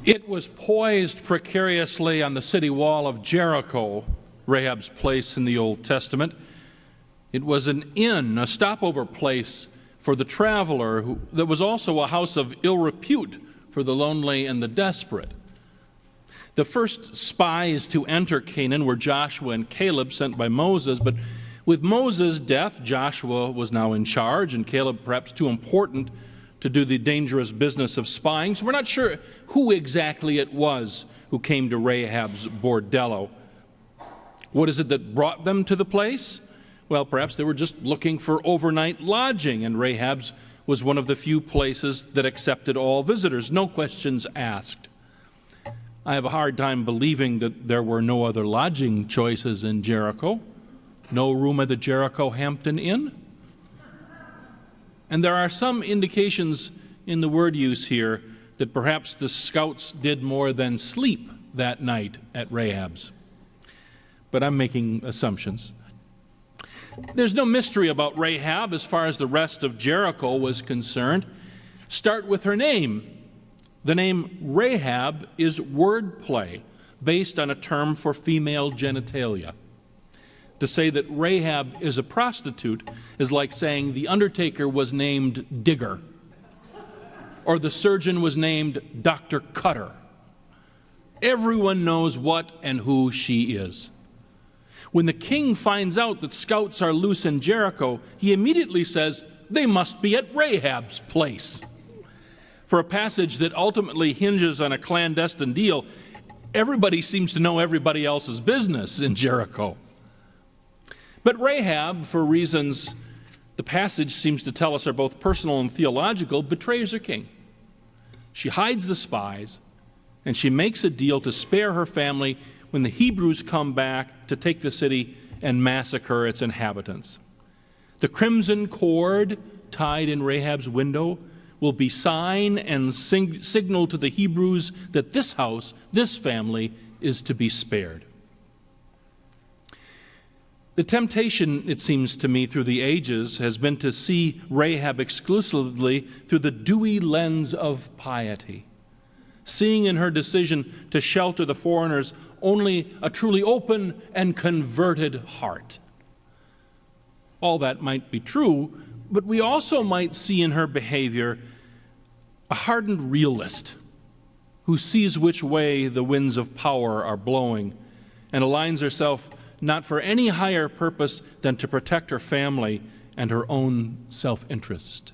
It was poised precariously on the city wall of Jericho, Rahab's place in the Old Testament. It was an inn, a stopover place for the traveler, that was also a house of ill repute for the lonely and the desperate. The first spies to enter Canaan were Joshua and Caleb, sent by Moses, but with Moses' death, Joshua was now in charge, and Caleb perhaps too important to do the dangerous business of spying. So we're not sure who exactly it was who came to Rahab's bordello. What is it that brought them to the place? Well, perhaps they were just looking for overnight lodging, and Rahab's was one of the few places that accepted all visitors, no questions asked. I have a hard time believing that there were no other lodging choices in Jericho. No room at the Jericho Hampton Inn? And there are some indications in the word use here that perhaps the scouts did more than sleep that night at Rahab's. But I'm making assumptions. There's no mystery about Rahab as far as the rest of Jericho was concerned. Start with her name. The name Rahab is wordplay based on a term for female genitalia. To say that Rahab is a prostitute is like saying the undertaker was named Digger, or the surgeon was named Dr. Cutter. Everyone knows what and who she is. When the king finds out that scouts are loose in Jericho, he immediately says, they must be at Rahab's place. For a passage that ultimately hinges on a clandestine deal, everybody seems to know everybody else's business in Jericho. But Rahab, for reasons the passage seems to tell us are both personal and theological, betrays her king. She hides the spies, and she makes a deal to spare her family when the Hebrews come back to take the city and massacre its inhabitants. The crimson cord tied in Rahab's window will be sign and signal to the Hebrews that this house, this family, is to be spared. The temptation, it seems to me, through the ages has been to see Rahab exclusively through the dewy lens of piety, seeing in her decision to shelter the foreigners only a truly open and converted heart. All that might be true, but we also might see in her behavior a hardened realist who sees which way the winds of power are blowing and aligns herself not for any higher purpose than to protect her family and her own self-interest.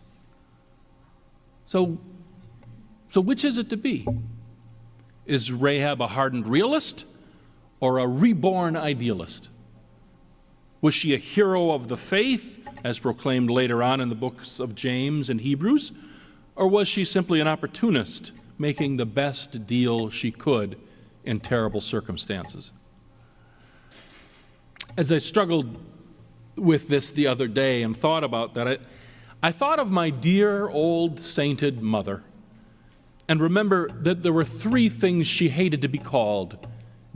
So which is it to be? Is Rahab a hardened realist or a reborn idealist? Was she a hero of the faith, as proclaimed later on in the books of James and Hebrews, or was she simply an opportunist making the best deal she could in terrible circumstances? As I struggled with this the other day and thought about that, I thought of my dear old sainted mother and remember that there were three things she hated to be called: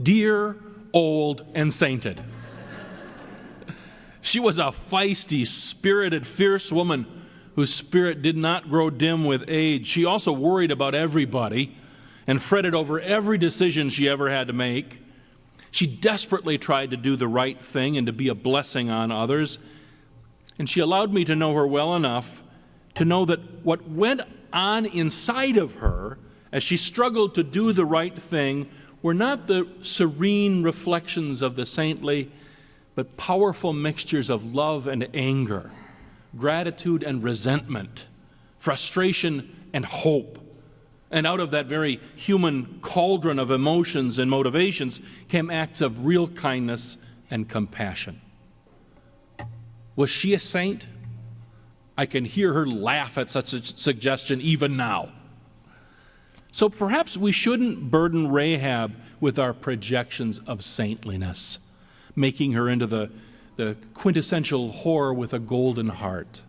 dear, old, and sainted. She was a feisty, spirited, fierce woman whose spirit did not grow dim with age. She also worried about everybody and fretted over every decision she ever had to make. She desperately tried to do the right thing and to be a blessing on others. And she allowed me to know her well enough to know that what went on inside of her as she struggled to do the right thing were not the serene reflections of the saintly, but powerful mixtures of love and anger, gratitude and resentment, frustration and hope. And out of that very human cauldron of emotions and motivations came acts of real kindness and compassion. Was she a saint? I can hear her laugh at such a suggestion even now. So perhaps we shouldn't burden Rahab with our projections of saintliness, making her into the quintessential whore with a golden heart.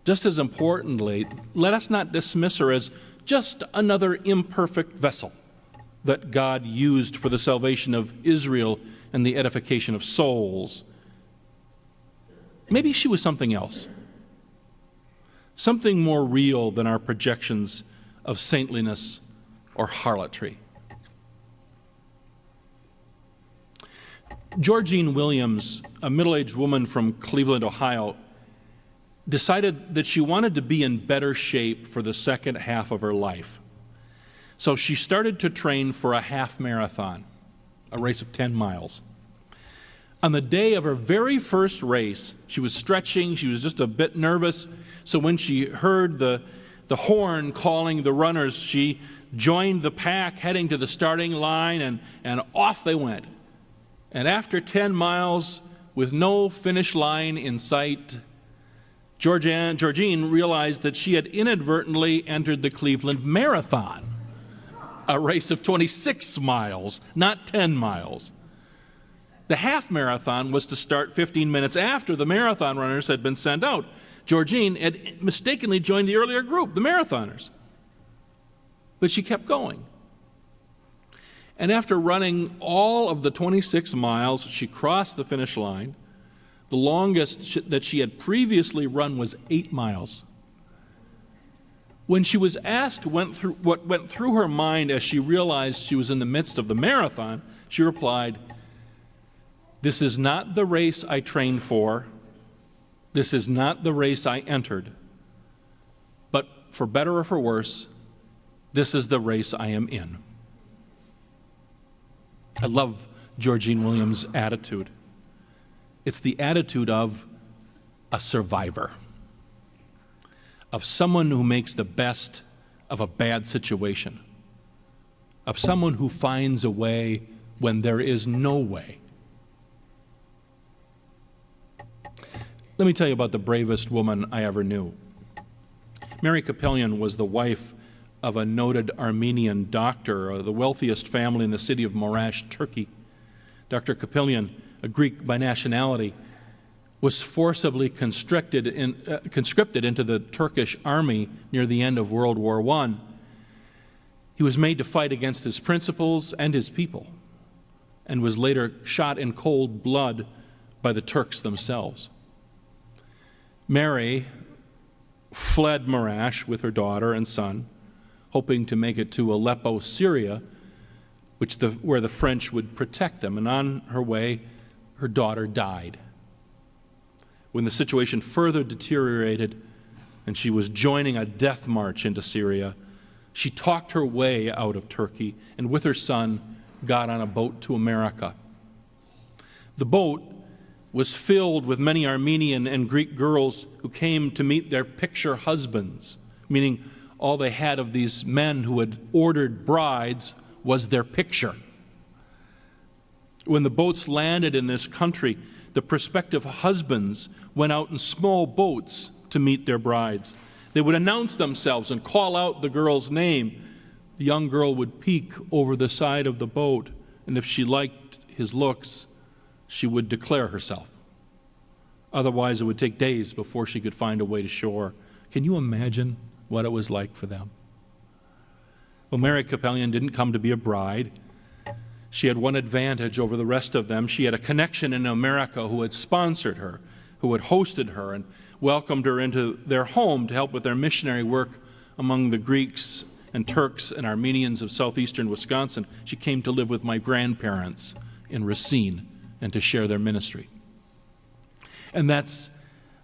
Just as importantly, let us not dismiss her as just another imperfect vessel that God used for the salvation of Israel and the edification of souls. Maybe she was something else, something more real than our projections of saintliness or harlotry. Georgine Williams, a middle-aged woman from Cleveland, Ohio, decided that she wanted to be in better shape for the second half of her life. So she started to train for a half marathon, a race of 10 miles. On the day of her very first race, she was stretching, she was just a bit nervous, so when she heard the horn calling the runners, she joined the pack heading to the starting line, and off they went. And after 10 miles, with no finish line in sight, Georgine realized that she had inadvertently entered the Cleveland Marathon, a race of 26 miles, not 10 miles. The half marathon was to start 15 minutes after the marathon runners had been sent out. Georgine had mistakenly joined the earlier group, the marathoners. But she kept going. And after running all of the 26 miles, she crossed the finish line. The longest that she had previously run was 8 miles. When she was asked what went through her mind as she realized she was in the midst of the marathon, she replied, "This is not the race I trained for. This is not the race I entered. But for better or for worse, this is the race I am in." I love Georgine Williams' attitude. It's the attitude of a survivor, of someone who makes the best of a bad situation, of someone who finds a way when there is no way. Let me tell you about the bravest woman I ever knew. Mary Kapelian was the wife of a noted Armenian doctor, the wealthiest family in the city of Morash, Turkey. Dr. Kapelian, a Greek by nationality, was forcibly conscripted into the Turkish army near the end of World War I. He was made to fight against his principles and his people, and was later shot in cold blood by the Turks themselves. Mary fled Morash with her daughter and son, hoping to make it to Aleppo, Syria, where the French would protect them. And on her way, her daughter died. When the situation further deteriorated and she was joining a death march into Syria, she talked her way out of Turkey and with her son got on a boat to America. The boat was filled with many Armenian and Greek girls who came to meet their picture husbands, meaning all they had of these men who had ordered brides was their picture. When the boats landed in this country, the prospective husbands went out in small boats to meet their brides. They would announce themselves and call out the girl's name. The young girl would peek over the side of the boat, and if she liked his looks, she would declare herself. Otherwise, it would take days before she could find a way to shore. Can you imagine what it was like for them? Well, Mary Kapelian didn't come to be a bride. She had one advantage over the rest of them. She had a connection in America who had sponsored her, who had hosted her and welcomed her into their home to help with their missionary work among the Greeks and Turks and Armenians of southeastern Wisconsin. She came to live with my grandparents in Racine and to share their ministry. And that's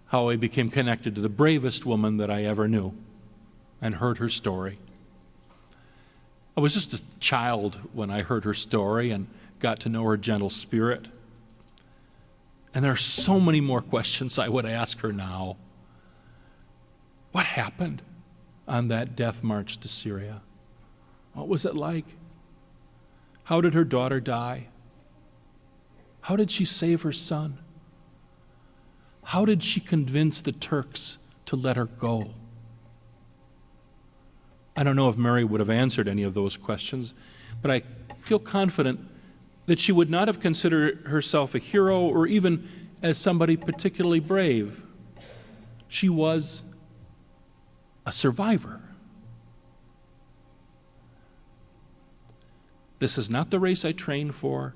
how I became connected to the bravest woman that I ever knew and heard her story. I was just a child when I heard her story and got to know her gentle spirit. And there are so many more questions I would ask her now. What happened on that death march to Syria? What was it like? How did her daughter die? How did she save her son? How did she convince the Turks to let her go? I don't know if Mary would have answered any of those questions, but I feel confident that she would not have considered herself a hero or even as somebody particularly brave. She was a survivor. This is not the race I trained for.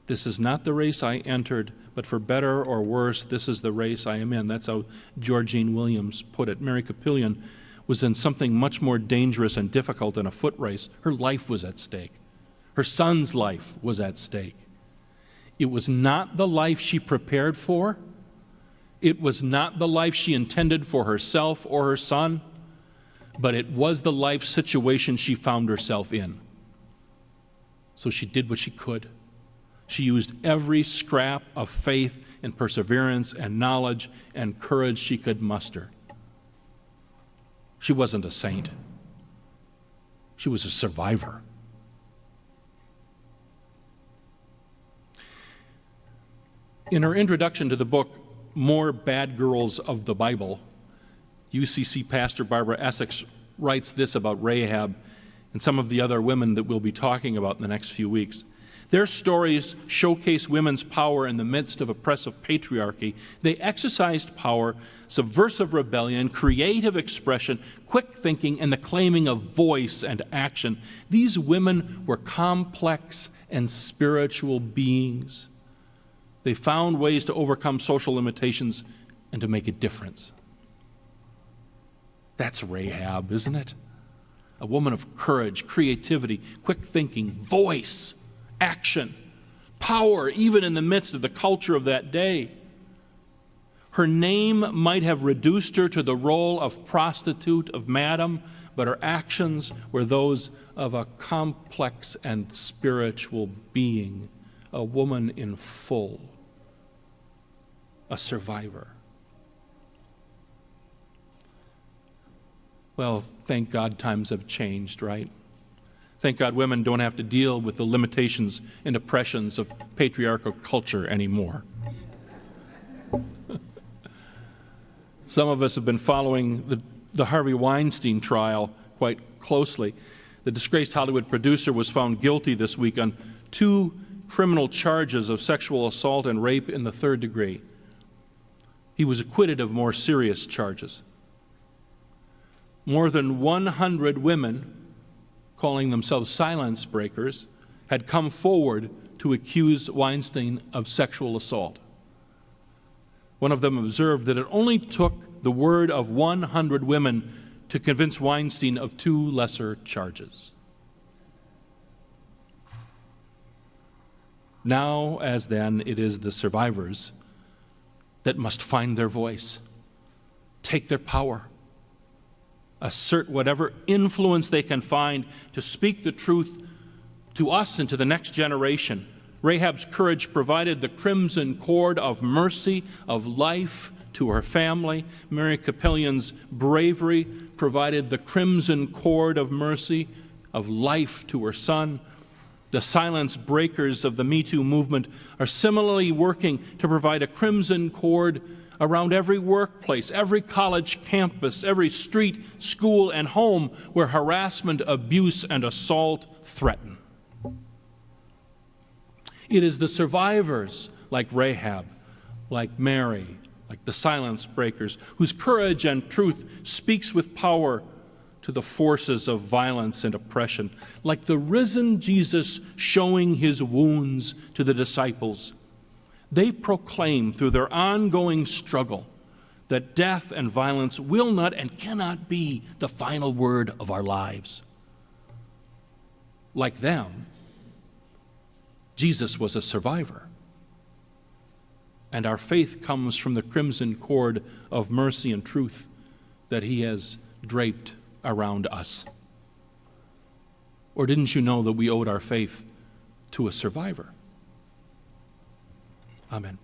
This is not the race I entered, but for better or worse, this is the race I am in. That's how Georgine Williams put it. Mary Kapelian was in something much more dangerous and difficult than a foot race. Her life was at stake. Her son's life was at stake. It was not the life she prepared for. It was not the life she intended for herself or her son, but it was the life situation she found herself in. So she did what she could. She used every scrap of faith and perseverance and knowledge and courage she could muster. She wasn't a saint. She was a survivor. In her introduction to the book, More Bad Girls of the Bible, UCC pastor Barbara Essex writes this about Rahab and some of the other women that we'll be talking about in the next few weeks. Their stories showcase women's power in the midst of oppressive patriarchy. They exercised power, subversive rebellion, creative expression, quick thinking, and the claiming of voice and action. These women were complex and spiritual beings. They found ways to overcome social limitations and to make a difference. That's Rahab, isn't it? A woman of courage, creativity, quick thinking, voice, action, power, even in the midst of the culture of that day. Her name might have reduced her to the role of prostitute, of madam, but her actions were those of a complex and spiritual being, a woman in full, a survivor. Well, thank God times have changed, right? Thank God women don't have to deal with the limitations and oppressions of patriarchal culture anymore. Some of us have been following the Harvey Weinstein trial quite closely. The disgraced Hollywood producer was found guilty this week on 2 criminal charges of sexual assault and rape in the 3rd degree. He was acquitted of more serious charges. More than 100 women, calling themselves silence breakers, had come forward to accuse Weinstein of sexual assault. One of them observed that it only took the word of 100 women to convince Weinstein of 2 lesser charges. Now, as then, it is the survivors that must find their voice, take their power, assert whatever influence they can find to speak the truth to us and to the next generation. Rahab's courage provided the crimson cord of mercy, of life to her family. Mary Capillion's bravery provided the crimson cord of mercy, of life to her son. The silence breakers of the Me Too movement are similarly working to provide a crimson cord around every workplace, every college campus, every street, school, and home where harassment, abuse, and assault threaten. It is the survivors like Rahab, like Mary, like the silence breakers, whose courage and truth speaks with power to the forces of violence and oppression, like the risen Jesus showing his wounds to the disciples. They proclaim through their ongoing struggle that death and violence will not and cannot be the final word of our lives. Like them, Jesus was a survivor. And our faith comes from the crimson cord of mercy and truth that he has draped around us. Or didn't you know that we owed our faith to a survivor? Amen.